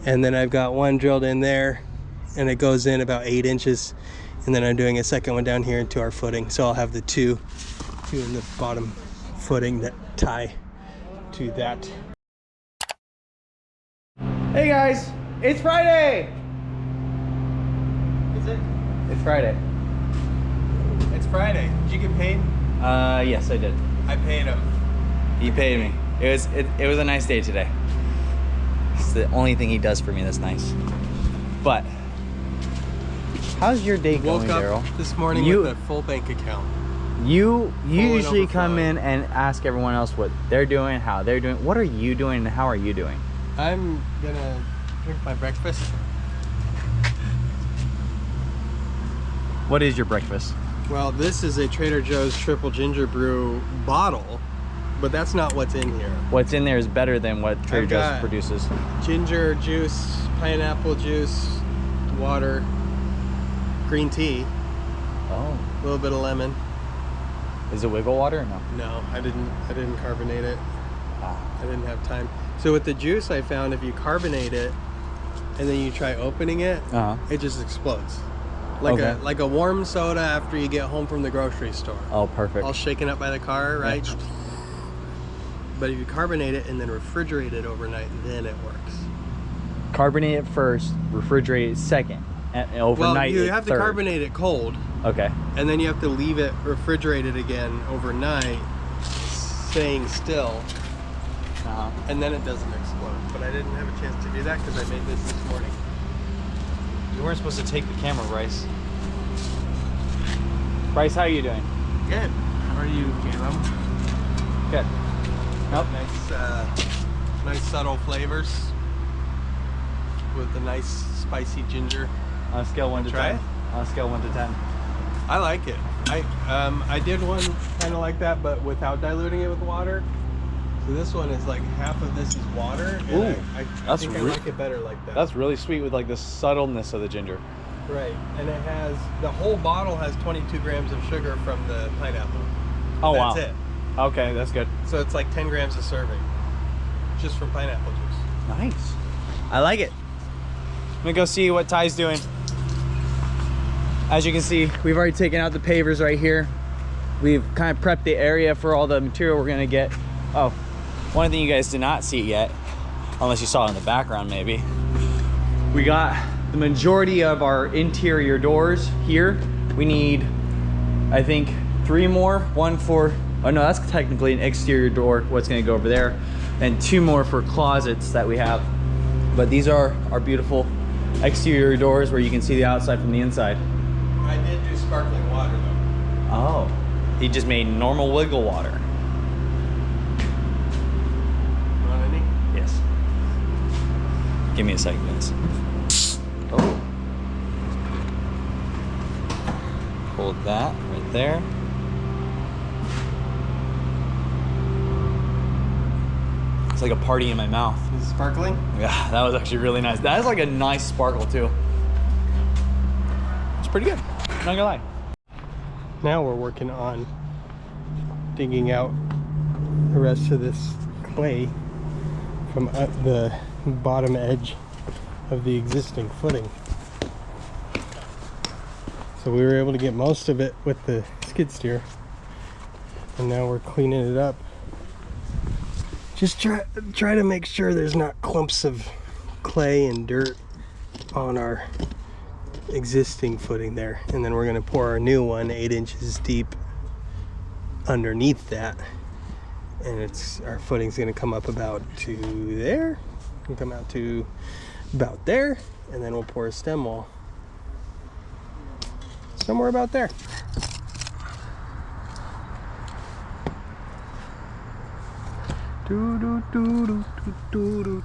and then I've got one drilled in there, and it goes in about 8 inches, and then I'm doing a second one down here into our footing. So I'll have the two in the bottom footing that tie to that. Hey guys, it's Friday. Is it? It's Friday. It's Friday. Did you get paid? Yes, I did. I paid him. He paid me. It was a nice day today. It's the only thing he does for me that's nice. But how's your day going, Daryl? Woke up this morning with a full bank account. You usually come in and ask everyone else what they're doing, how they're doing. What are you doing and how are you doing? I'm gonna drink my breakfast. What is your breakfast? Well, this is a Trader Joe's triple ginger brew bottle, but that's not what's in here. What's in there is better than what Trader Joe's produces. Ginger juice, pineapple juice, water, green tea. Oh. A little bit of lemon. Is it wiggle water or no? No, I didn't carbonate it. Ah. I didn't have time. So with the juice, I found if you carbonate it and then you try opening it, it just explodes. Like a warm soda after you get home from the grocery store. Oh, perfect. All shaken up by the car, right? Yeah. But if you carbonate it and then refrigerate it overnight, then it works. Carbonate it first, refrigerate it second, and overnight. Well, you have to carbonate it cold. Okay. And then you have to leave it refrigerated again overnight, staying still. And then it doesn't explode. But I didn't have a chance to do that because I made this morning. You weren't supposed to take the camera, Bryce. Bryce, how are you doing? Good. How are you, Caleb? Good. Nope. Nice subtle flavors with the nice spicy ginger. On a scale of 1 to 10. Try it? On a scale of 1 to 10. I like it. I did one kind of like that, but without diluting it with water. So this one is like half of this is water. And Ooh, I think I like it better like that. That's really sweet with like the subtleness of the ginger. Right, and it has, the whole bottle has 22 grams of sugar from the pineapple. Oh, wow. That's it. Okay, that's good. So it's like 10 grams a serving, just from pineapple juice. Nice. I like it. I'm gonna go see what Ty's doing. As you can see, we've already taken out the pavers right here. We've kind of prepped the area for all the material we're gonna get. Oh, one thing you guys did not see yet, unless you saw it in the background maybe, we got the majority of our interior doors here. We need, I think, 3 more. One for, oh no, that's technically an exterior door, what's gonna go over there, and 2 more for closets that we have. But these are our beautiful exterior doors where you can see the outside from the inside. I did do sparkling water though. Oh, he just made normal wiggle water. You want any? Yes. Give me a second, guys. Oh. Hold that right there. It's like a party in my mouth. Is it sparkling? Yeah, that was actually really nice. That is like a nice sparkle too. It's pretty good, not gonna lie. Now we're working on digging out the rest of this clay from the bottom edge of the existing footing. So we were able to get most of it with the skid steer, and now we're cleaning it up. Just try to make sure there's not clumps of clay and dirt on our existing footing there, and then we're going to pour our new one 8 inches deep underneath that, and our footing's going to come up about to there, and come out to about there, and then we'll pour a stem wall somewhere about there. Do do do do do do do.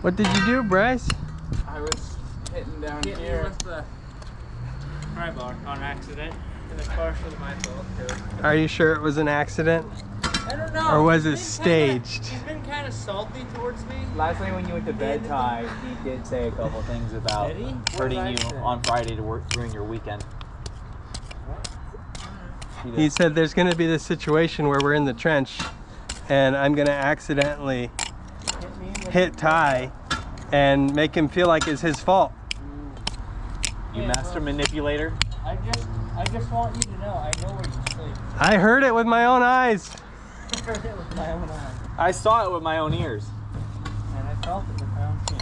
What did you do, Bryce? I was hitting down Hit me here. with the pry bar on accident, and it's partially my fault too. Are you sure it was an accident? I don't know. Or was it He's been staged? He's been kind of salty towards me. Last night when you went to bed, Ty, he did say a couple things about Did he? What hurting did you I say? on Friday to ruin your weekend. He He did. said there's going to be this situation where we're in the trench and I'm going to accidentally Hit me with hit Ty and make him feel like it's his fault. You Yeah, master manipulator. I just want you to know I know where you sleep. I heard it with my own eyes. I heard it with my own eyes, I saw it with my own ears. and I felt it with my own skin.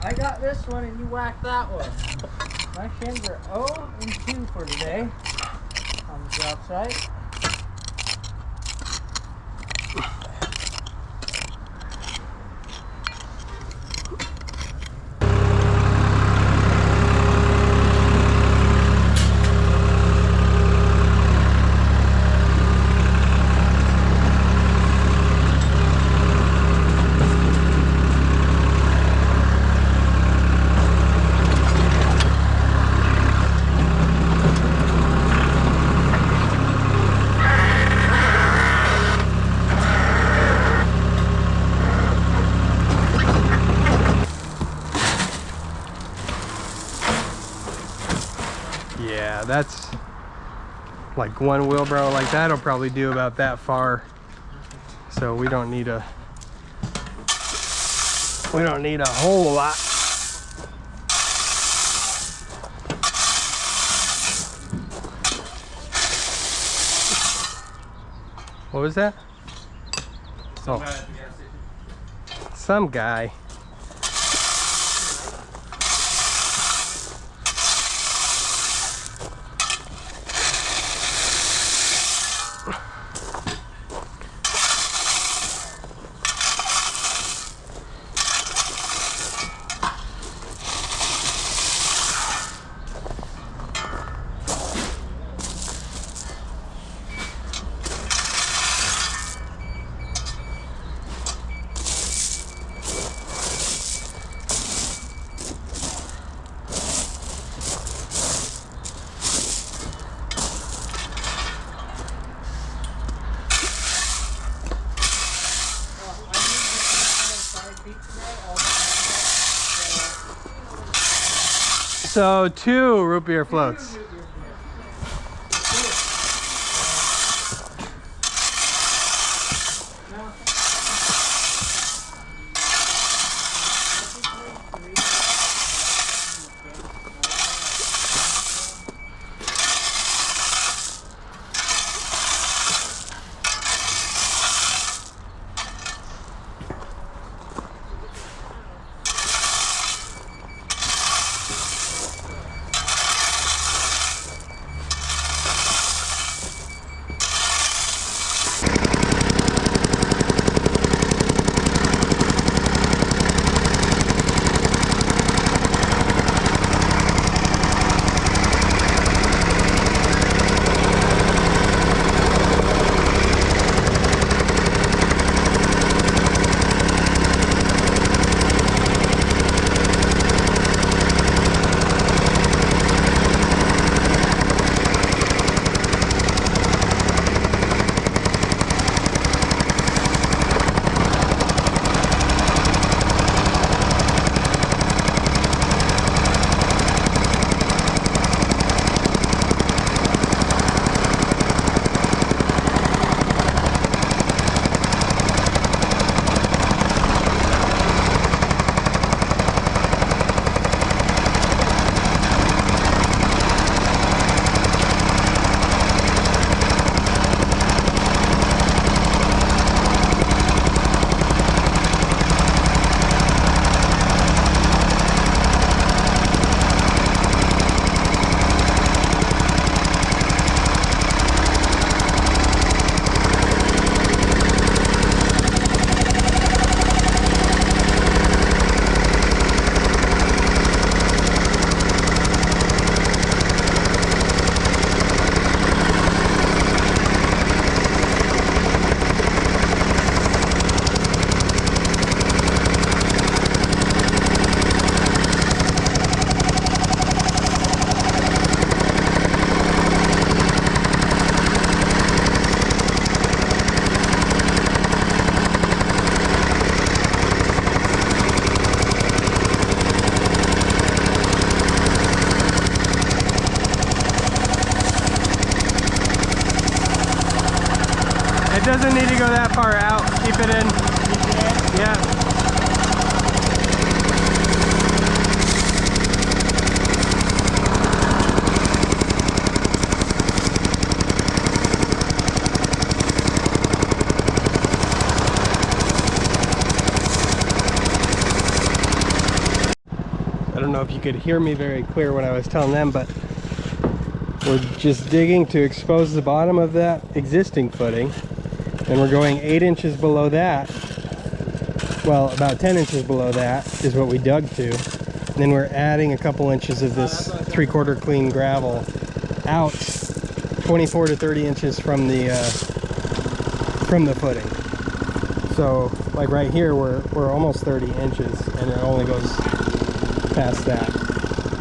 I got this one and you whacked that one. My shins are 0 and 2 for today on the job site. Yeah, that's like one wheelbarrow like that'll probably do about that far. So we don't need a whole lot. What was that? Oh, some guy. So 2 root beer floats. It doesn't need to go that far out. Keep it in. Yeah. I don't know if you could hear me very clear when I was telling them, but we're just digging to expose the bottom of that existing footing, and we're going 8 inches below that. Well, about 10 inches below that is what we dug to. And then we're adding a couple inches of this 3/4 clean gravel out 24 to 30 inches from the footing. So like right here, we're almost 30 inches, and it only goes past that.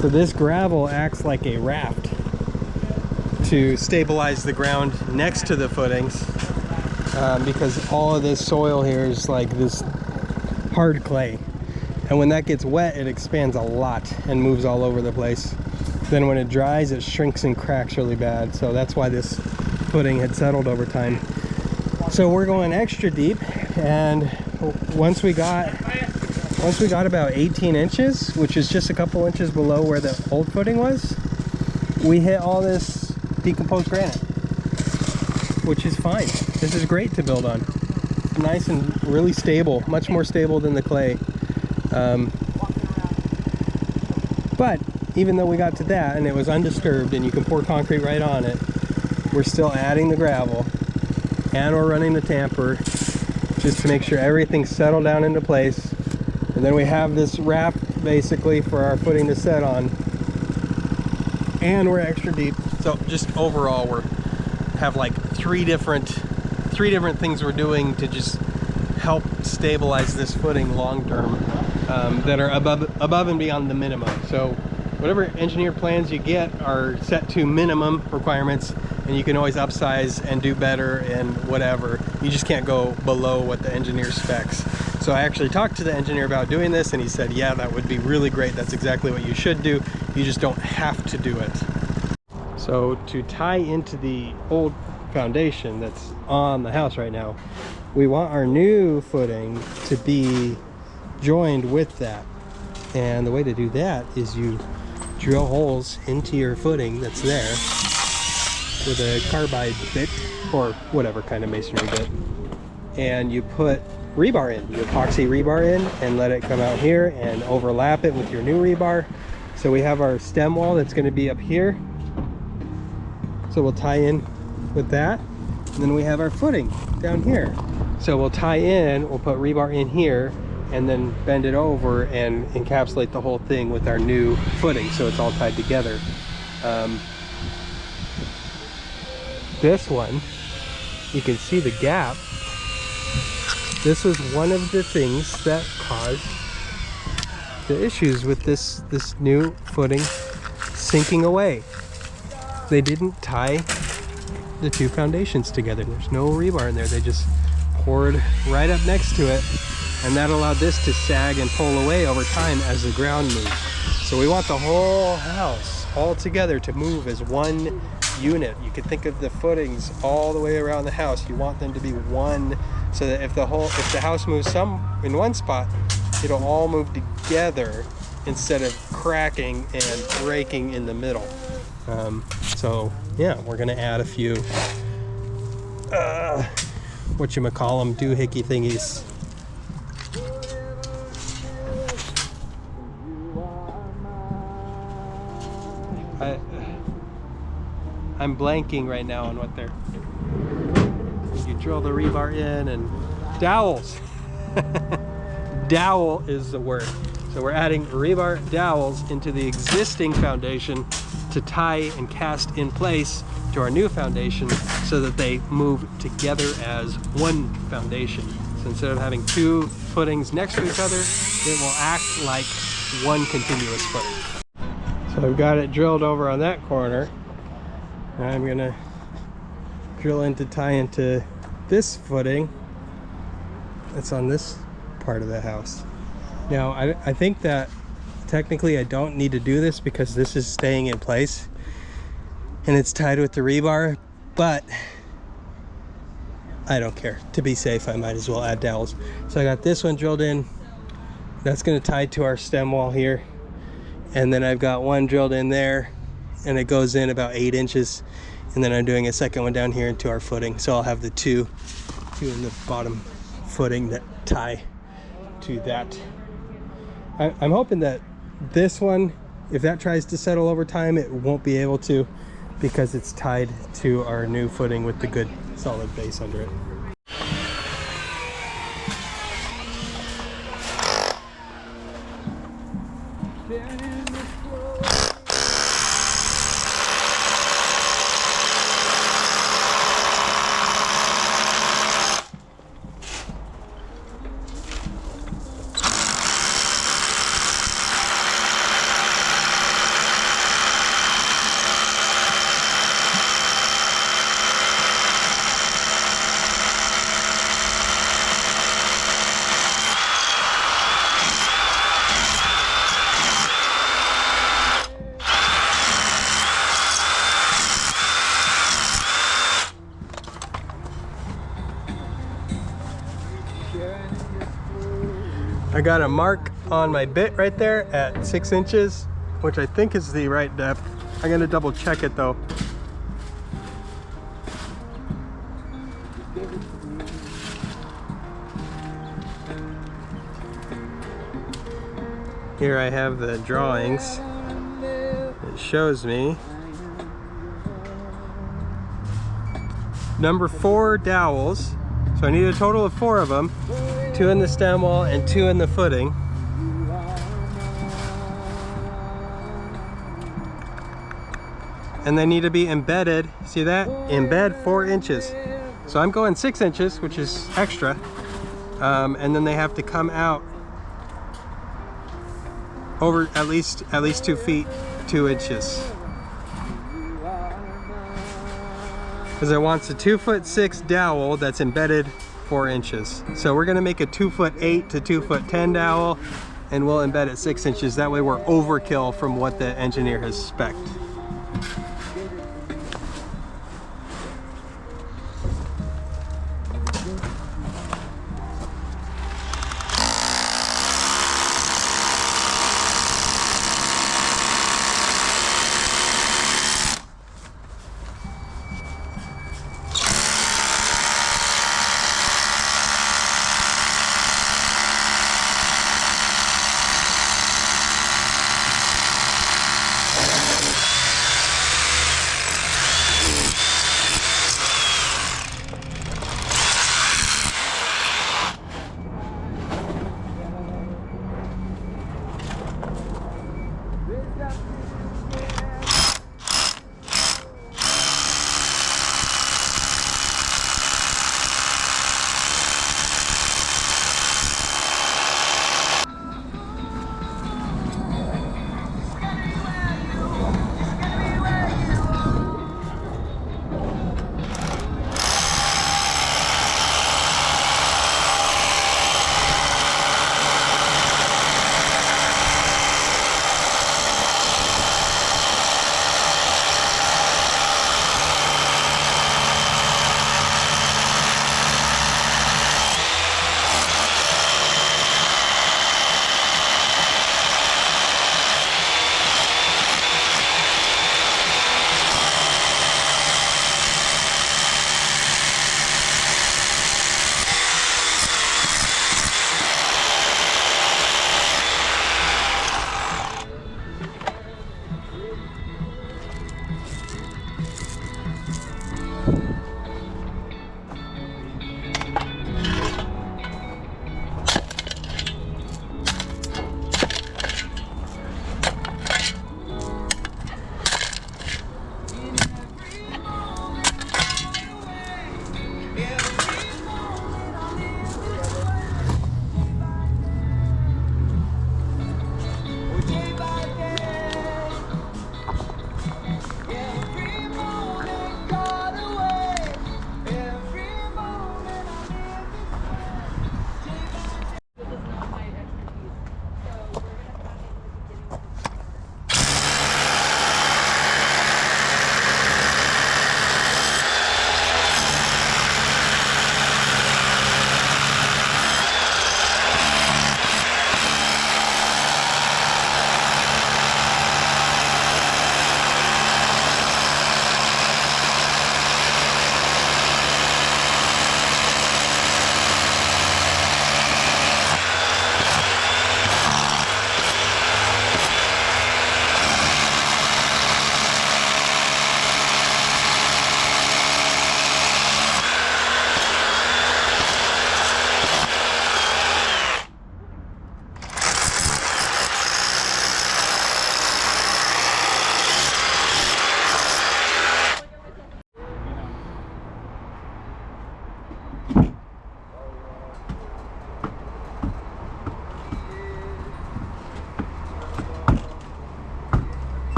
So this gravel acts like a raft to stabilize the ground next to the footings, because all of this soil here is like this hard clay, and when that gets wet it expands a lot and moves all over the place. Then when it dries it shrinks and cracks really bad, so that's why this footing had settled over time. So we're going extra deep, and once we got about 18 inches, which is just a couple inches below where the old footing was, we hit all this decomposed granite, which is fine. This is great to build on. Nice and really stable, much more stable than the clay. But even though we got to that and it was undisturbed and you can pour concrete right on it, we're still adding the gravel and we're running the tamper just to make sure everything's settled down into place. And then we have this raft basically for our footing to set on, and we're extra deep. So just overall we have like three different things we're doing to just help stabilize this footing long term, that are above and beyond the minimum. So whatever engineer plans you get are set to minimum requirements, and you can always upsize and do better and whatever. You just can't go below what the engineer specs. So I actually talked to the engineer about doing this, and he said, yeah, that would be really great. That's exactly what you should do. You just don't have to do it. So to tie into the old foundation that's on the house right now, we want our new footing to be joined with that. And the way to do that is you drill holes into your footing that's there with a carbide bit or whatever kind of masonry bit, and you put rebar in. You epoxy rebar in and let it come out here and overlap it with your new rebar. So we have our stem wall that's going to be up here, so we'll tie in with that. And then we have our footing down here, so we'll tie in, we'll put rebar in here and then bend it over and encapsulate the whole thing with our new footing, so it's all tied together. This one, you can see the gap. This was one of the things that caused the issues with this new footing sinking away. They didn't tie the two foundations together. There's no rebar in there. They just poured right up next to it, and that allowed this to sag and pull away over time as the ground moved. So we want the whole house all together to move as one unit. You could think of the footings all the way around the house. You want them to be one, so that if the house moves in one spot, it'll all move together instead of cracking and breaking in the middle. So yeah, we're gonna add a few whatchamacallem doohickey thingies. I'm blanking right now on what they're... You drill the rebar in and... Dowels! Dowel is the word. So we're adding rebar dowels into the existing foundation to tie and cast in place to our new foundation so that they move together as one foundation. So instead of having two footings next to each other, it will act like one continuous footing. So I've got it drilled over on that corner. I'm gonna drill in to tie into this footing that's on this part of the house. Now I think that technically I don't need to do this because this is staying in place and it's tied with the rebar, but I don't care. To be safe, I might as well add dowels. So I got this one drilled in. That's gonna tie to our stem wall here. And then I've got one drilled in there, and it goes in about 8 inches. And then I'm doing a second one down here into our footing. So I'll have the two in the bottom footing that tie to that. I'm hoping that this one, if that tries to settle over time, it won't be able to, because it's tied to our new footing with the good solid base under it. I got a mark on my bit right there at 6 inches, which I think is the right depth. I'm gonna double check it though. Here I have the drawings. It shows me number 4 dowels. So I need a total of 4 of them. 2 in the stem wall and 2 in the footing. And they need to be embedded, see that? Embed 4 inches. So I'm going 6 inches, which is extra. And then they have to come out over at least 2 feet, 2 inches. Because it wants a 2'6" dowel that's embedded 4 inches. So we're gonna make a 2'8" to 2'10" dowel, and we'll embed it 6 inches. That way we're overkill from what the engineer has spec'd.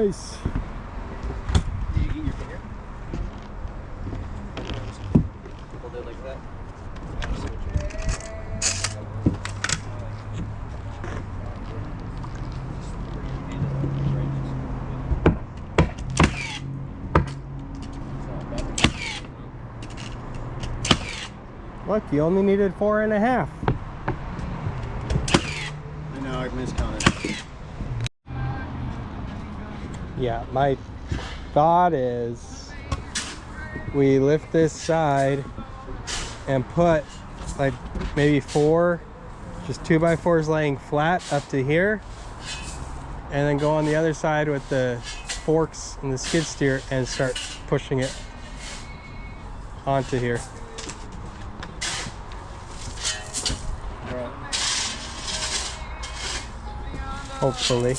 Nice. Did you get your finger? Hold it like that. Look, you only needed 4.5. I know, I miscounted. Yeah, my thought is we lift this side and put like maybe 4 just 2x4s laying flat up to here, and then go on the other side with the forks and the skid steer and start pushing it onto here. Hopefully.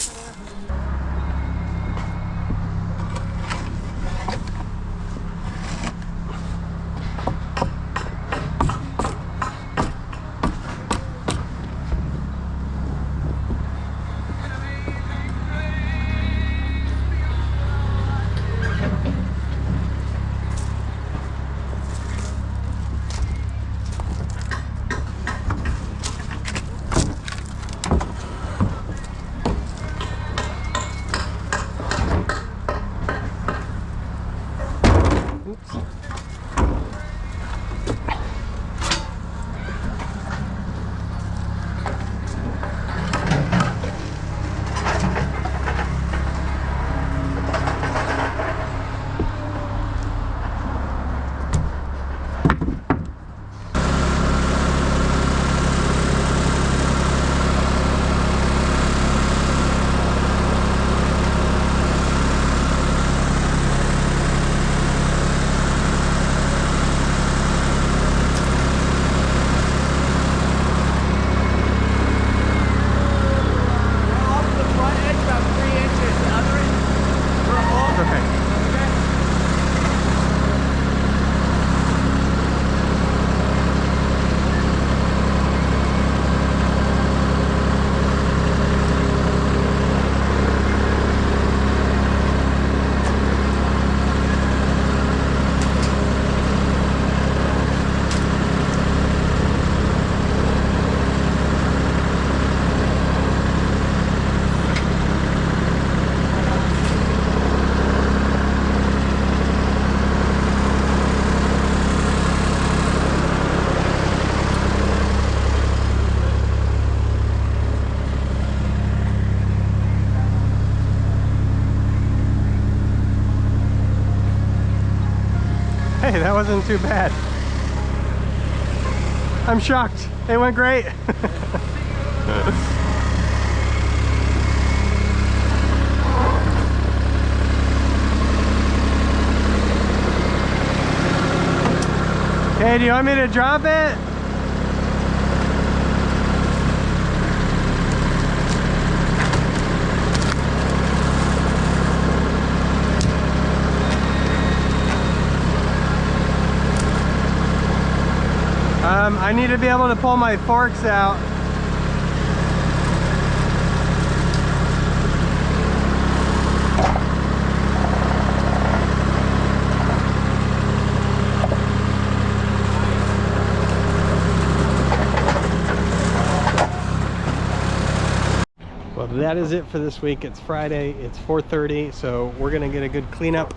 Hey, that wasn't too bad. I'm shocked. It went great. Hey, do you want me to drop it? I need to be able to pull my forks out. Well, that is it for this week. It's Friday, it's 4:30, so we're gonna get a good cleanup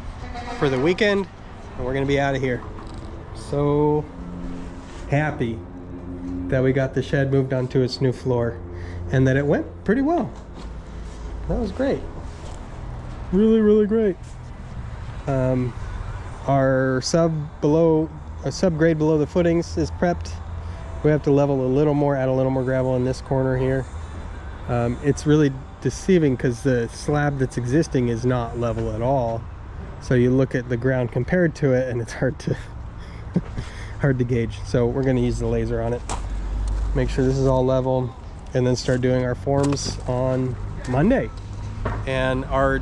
for the weekend, and we're gonna be out of here. So happy that we got the shed moved onto its new floor and that it went pretty well. That was great. Really great. Our subgrade below the footings is prepped. We have to level a little more, add a little more gravel in this corner here. It's really deceiving because the slab that's existing is not level at all. So you look at the ground compared to it and it's hard to hard to gauge. So we're going to use the laser on it, make sure this is all level, and then start doing our forms on Monday. And our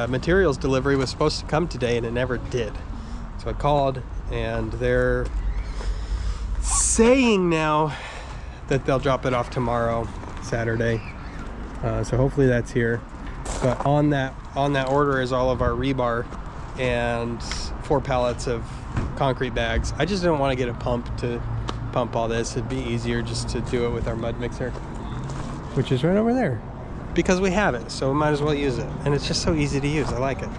materials delivery was supposed to come today and it never did. So I called and they're saying now that they'll drop it off tomorrow, Saturday. So hopefully that's here. But on that order is all of our rebar and 4 pallets of concrete bags. I just didn't want to get a pump to pump all this. It'd be easier just to do it with our mud mixer, which is right over there, because we have it, so we might as well use it. And it's just so easy to use. I like it.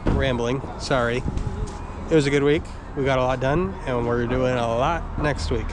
Rambling, sorry. It was a good week. We got a lot done, and we're doing a lot next week.